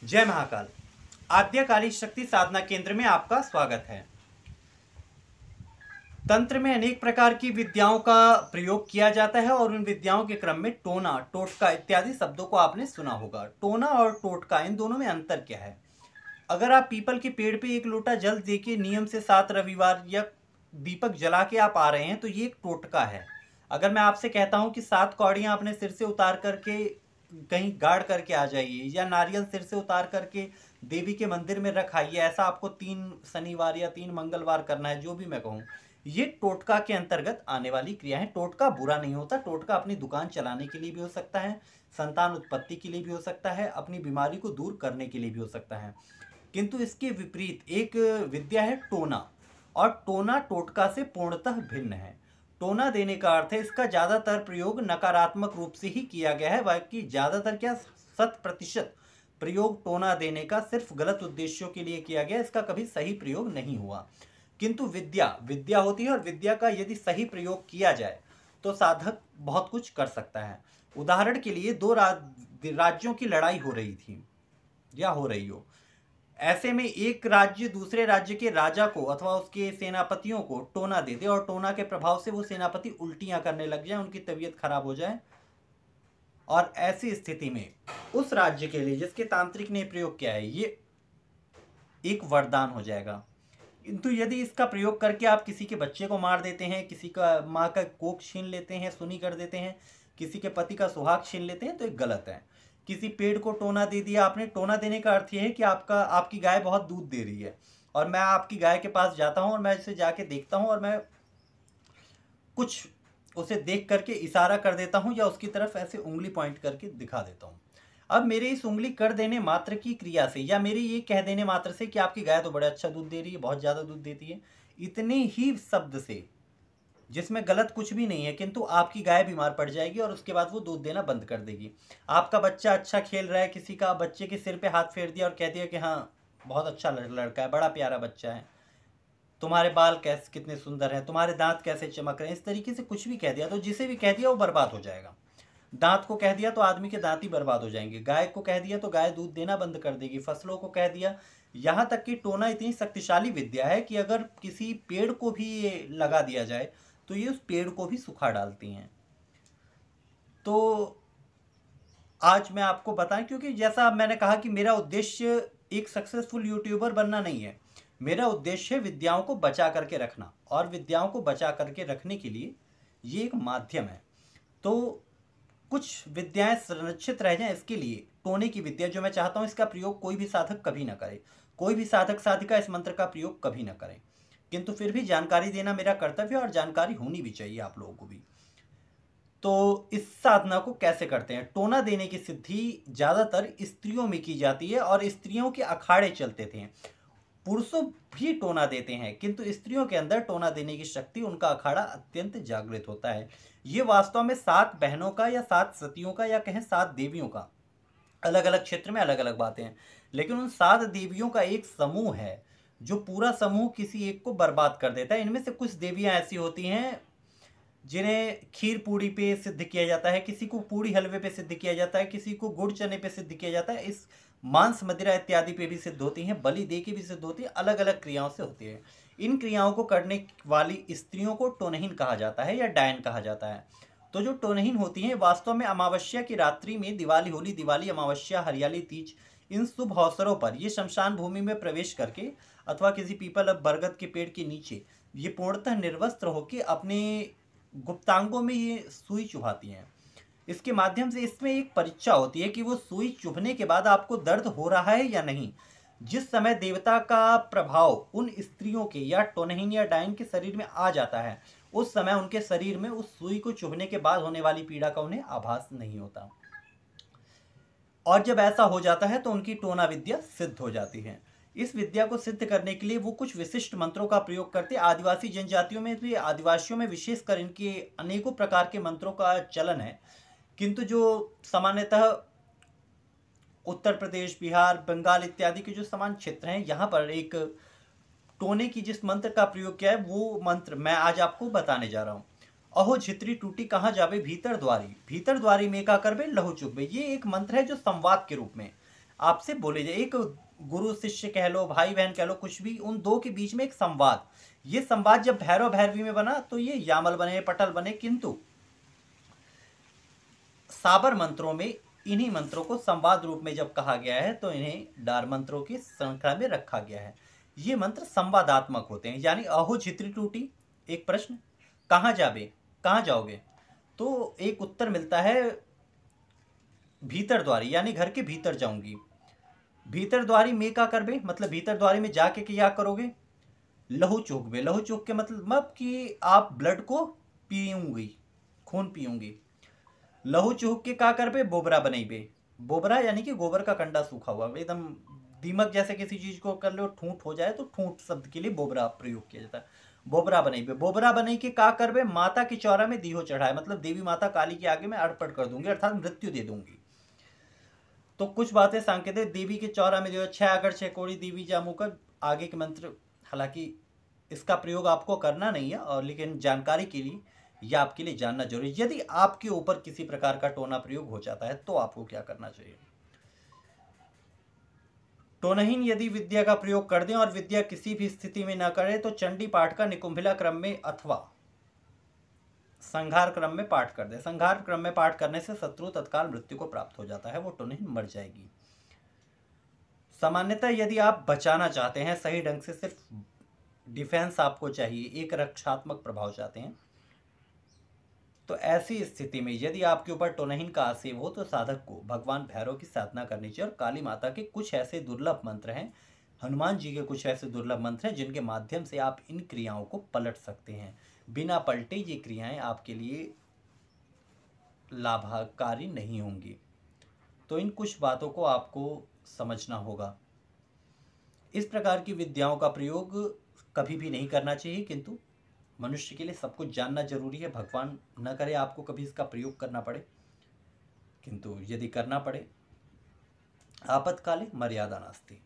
जय महाकाल। आद्यकाली शक्ति साधना केंद्र में आपका स्वागत है। तंत्र में अनेक प्रकार की विद्याओं का प्रयोग किया जाता है और उन विद्याओं के क्रम में टोना, टोटका इत्यादि शब्दों को आपने सुना होगा। टोना और टोटका, इन दोनों में अंतर क्या है? अगर आप पीपल के पेड़ पे एक लोटा जल देके नियम से 7 रविवार या दीपक जला के आप आ रहे हैं तो ये एक टोटका है। अगर मैं आपसे कहता हूं कि 7 कौड़ियां अपने सिर से उतार करके कहीं गाड़ करके आ जाइए, या नारियल सिर से उतार करके देवी के मंदिर में रखाइए, ऐसा आपको 3 शनिवार या 3 मंगलवार करना है, जो भी मैं कहूँ, ये टोटका के अंतर्गत आने वाली क्रिया है। टोटका बुरा नहीं होता। टोटका अपनी दुकान चलाने के लिए भी हो सकता है, संतान उत्पत्ति के लिए भी हो सकता है, अपनी बीमारी को दूर करने के लिए भी हो सकता है। किंतु इसके विपरीत एक विद्या है टोना, और टोना टोटका से पूर्णतः भिन्न है। टोना देने का अर्थ है इसका ज्यादातर प्रयोग नकारात्मक रूप से ही किया गया है, बाकी ज्यादातर क्या 100% प्रयोग टोना देने का सिर्फ गलत उद्देश्यों के लिए किया गया, इसका कभी सही प्रयोग नहीं हुआ। किंतु विद्या विद्या होती है, और विद्या का यदि सही प्रयोग किया जाए तो साधक बहुत कुछ कर सकता है। उदाहरण के लिए 2 राज्यों की लड़ाई हो रही थी या हो रही हो, ऐसे में एक राज्य दूसरे राज्य के राजा को अथवा उसके सेनापतियों को टोना दे दे, और टोना के प्रभाव से वो सेनापति उल्टियां करने लग जाए, उनकी तबीयत खराब हो जाए, और ऐसी स्थिति में उस राज्य के लिए जिसके तांत्रिक ने प्रयोग किया है ये एक वरदान हो जाएगा। किंतु यदि इसका प्रयोग करके आप किसी के बच्चे को मार देते हैं, किसी का माँ का कोख छीन लेते हैं, सुनी कर देते हैं, किसी के पति का सुहाग छीन लेते हैं, तो ये गलत है। किसी पेड़ को टोना दे दिया आपने। टोना देने का अर्थ यह है कि आपकी गाय बहुत दूध दे रही है, और मैं आपकी गाय के पास जाता हूं और मैं इसे जाके देखता हूं, और मैं कुछ उसे देख करके इशारा कर देता हूं या उसकी तरफ ऐसे उंगली पॉइंट करके दिखा देता हूं। अब मेरे इस उंगली कर देने मात्र की क्रिया से, या मेरे ये कह देने मात्र से कि आपकी गाय तो बड़ा अच्छा दूध दे रही है, बहुत ज्यादा दूध देती है, इतने ही शब्द से, जिसमें गलत कुछ भी नहीं है, किंतु आपकी गाय बीमार पड़ जाएगी और उसके बाद वो दूध देना बंद कर देगी। आपका बच्चा अच्छा खेल रहा है, किसी का बच्चे के सिर पे हाथ फेर दिया और कह दिया कि हाँ बहुत अच्छा लड़का है, बड़ा प्यारा बच्चा है, तुम्हारे बाल कैसे कितने सुंदर हैं, तुम्हारे दांत कैसे चमक रहे हैं, इस तरीके से कुछ भी कह दिया तो जिसे भी कह दिया वो बर्बाद हो जाएगा। दांत को कह दिया तो आदमी के दांत ही बर्बाद हो जाएंगे, गाय को कह दिया तो गाय दूध देना बंद कर देगी, फसलों को कह दिया। यहाँ तक कि टोना इतनी शक्तिशाली विद्या है कि अगर किसी पेड़ को भी ये लगा दिया जाए तो ये उस पेड़ को भी सुखा डालती हैं। तो आज मैं आपको बताएं, क्योंकि जैसा मैंने कहा कि मेरा उद्देश्य एक सक्सेसफुल यूट्यूबर बनना नहीं है, मेरा उद्देश्य है विद्याओं को बचा करके रखना, और विद्याओं को बचा करके रखने के लिए ये एक माध्यम है। तो कुछ विद्याएं संरक्षित रह जाएं, इसके लिए टोने की विद्या जो मैं चाहता हूं इसका प्रयोग कोई भी साधक कभी ना करे, कोई भी साधक साधिका इस मंत्र का प्रयोग कभी ना करें। किंतु फिर भी जानकारी देना मेरा कर्तव्य है, और जानकारी होनी भी चाहिए आप लोगों को भी। तो इस साधना को कैसे करते हैं? टोना देने की सिद्धि ज्यादातर स्त्रियों में की जाती है, और स्त्रियों के अखाड़े चलते थे। पुरुषों भी टोना देते हैं, किंतु स्त्रियों के अंदर टोना देने की शक्ति, उनका अखाड़ा अत्यंत जागृत होता है। ये वास्तव में 7 बहनों का या 7 सतियों का या कहें 7 देवियों का, अलग अलग क्षेत्र में अलग अलग बातें हैं, लेकिन उन 7 देवियों का एक समूह है जो पूरा समूह किसी एक को बर्बाद कर देता है। इनमें से कुछ देवियां ऐसी होती हैं जिन्हें खीर पूड़ी पे सिद्ध किया जाता है, किसी को पूड़ी हलवे पे सिद्ध किया जाता है, किसी को गुड़ चने पे सिद्ध किया जाता है, इस मांस मदिरा इत्यादि पे भी सिद्ध होती हैं, बलि दे के भी सिद्ध होती है, अलग अलग क्रियाओं से होती है। इन क्रियाओं को करने वाली स्त्रियों को टोनहीन कहा जाता है या डायन कहा जाता है। तो जो टोनहीन होती हैं वास्तव में अमावस्या की रात्रि में, दिवाली, होली, दिवाली, अमावस्या, हरियाली, तीज, इन शुभ अवसरों पर ये शमशान भूमि में प्रवेश करके अथवा किसी पीपल बरगद के पेड़ के नीचे ये पूर्णतः निर्वस्त्र होकर अपने गुप्तांगों में ये सुई चुभाती हैं। इसके माध्यम से इसमें एक परीक्षा होती है कि वो सुई चुभने के बाद आपको दर्द हो रहा है या नहीं। जिस समय देवता का प्रभाव उन स्त्रियों के या टोनहीन या डायन के शरीर में आ जाता है, उस समय उनके शरीर में उस सुई को चुभने के बाद होने वाली पीड़ा का उन्हें आभास नहीं होता, और जब ऐसा हो जाता है तो उनकी टोना विद्या सिद्ध हो जाती है। इस विद्या को सिद्ध करने के लिए वो कुछ विशिष्ट मंत्रों का प्रयोग करते हैं। आदिवासी जनजातियों में भी, आदिवासियों में विशेषकर, इनके अनेकों प्रकार के मंत्रों का चलन है। किंतु जो सामान्यतः उत्तर प्रदेश, बिहार, बंगाल इत्यादि के जो समान क्षेत्र हैं, यहाँ पर एक टोने की जिस मंत्र का प्रयोग किया है वो मंत्र मैं आज आपको बताने जा रहा हूँ। अहो झित्री टूटी कहाँ जावे भीतर द्वारी, भीतर द्वारी में का करबे लहू चुकबे। ये एक मंत्र है जो संवाद के रूप में, आपसे बोले जाए, एक गुरु शिष्य कह लो, भाई बहन कह लो, कुछ भी, उन दो के बीच में एक संवाद, ये संवाद जब भैरव भैरवी में बना तो ये यामल बने, पटल बने, किंतु साबर मंत्रों में इन्हीं मंत्रों को संवाद रूप में जब कहा गया है तो इन्हें डार मंत्रों की श्रृंखला में रखा गया है। ये मंत्र संवादात्मक होते हैं, यानी अहो छित्री टूटी, एक प्रश्न, कहाँ जाबे, कहाँ जाओगे, तो एक उत्तर मिलता है भीतर द्वारी, यानी घर के भीतर जाऊंगी। भीतर द्वारी में का करबे, मतलब भीतर द्वारी में जाके क्या करोगे, लहू चूकबे, लहू चूक के मतलब कि आप ब्लड को पीऊंगी, खून पीऊंगी। लहू चूक के का करबे, बोबरा बनेबे, बोबरा यानी कि गोबर का कंडा सूखा हुआ, एकदम दीमक जैसे किसी चीज को कर लो ठूंठ हो जाए तो ठूंठ शब्द के लिए बोबरा प्रयोग किया जाता है। बोबरा बनेबे, बोबरा बने के का करबे, माता की चौरा में दीहो चढ़ाए, मतलब देवी माता काली के आगे में अर्पण कर दूंगी, अर्थात मृत्यु दे दूंगी। तो कुछ बातें सांकेतिक, देवी के चौरा में जो 6 अगर 6 कोड़ी देवी जामू का आगे के मंत्र, हालांकि इसका प्रयोग आपको करना नहीं है, और लेकिन जानकारी के लिए या आपके लिए जानना जरूरी है। यदि आपके ऊपर किसी प्रकार का टोना प्रयोग हो जाता है तो आपको क्या करना चाहिए। टोनहीन यदि विद्या का प्रयोग कर दें और विद्या किसी भी स्थिति में न करे तो चंडी पाठ का निकुंभिला क्रम में अथवा संघार क्रम में पाठ कर दे। संघार क्रम में पाठ करने से शत्रु तत्काल मृत्यु को प्राप्त हो जाता है, वो टोनहीन मर जाएगी। सामान्यतः यदि आप बचाना चाहते हैं सही ढंग से, सिर्फ डिफेंस आपको चाहिए, एक रक्षात्मक प्रभाव चाहते हैं, तो ऐसी स्थिति में यदि आपके ऊपर टोनहीन का आसेव हो तो साधक को भगवान भैरव की साधना करनी चाहिए। और काली माता के कुछ ऐसे दुर्लभ मंत्र हैं, हनुमान जी के कुछ ऐसे दुर्लभ मंत्र हैं जिनके माध्यम से आप इन क्रियाओं को पलट सकते हैं। बिना पलटे ये क्रियाएं आपके लिए लाभकारी नहीं होंगी। तो इन कुछ बातों को आपको समझना होगा। इस प्रकार की विद्याओं का प्रयोग कभी भी नहीं करना चाहिए, किंतु मनुष्य के लिए सब कुछ जानना जरूरी है। भगवान न करे आपको कभी इसका प्रयोग करना पड़े, किंतु यदि करना पड़े, आपत्काले मर्यादा नास्ति।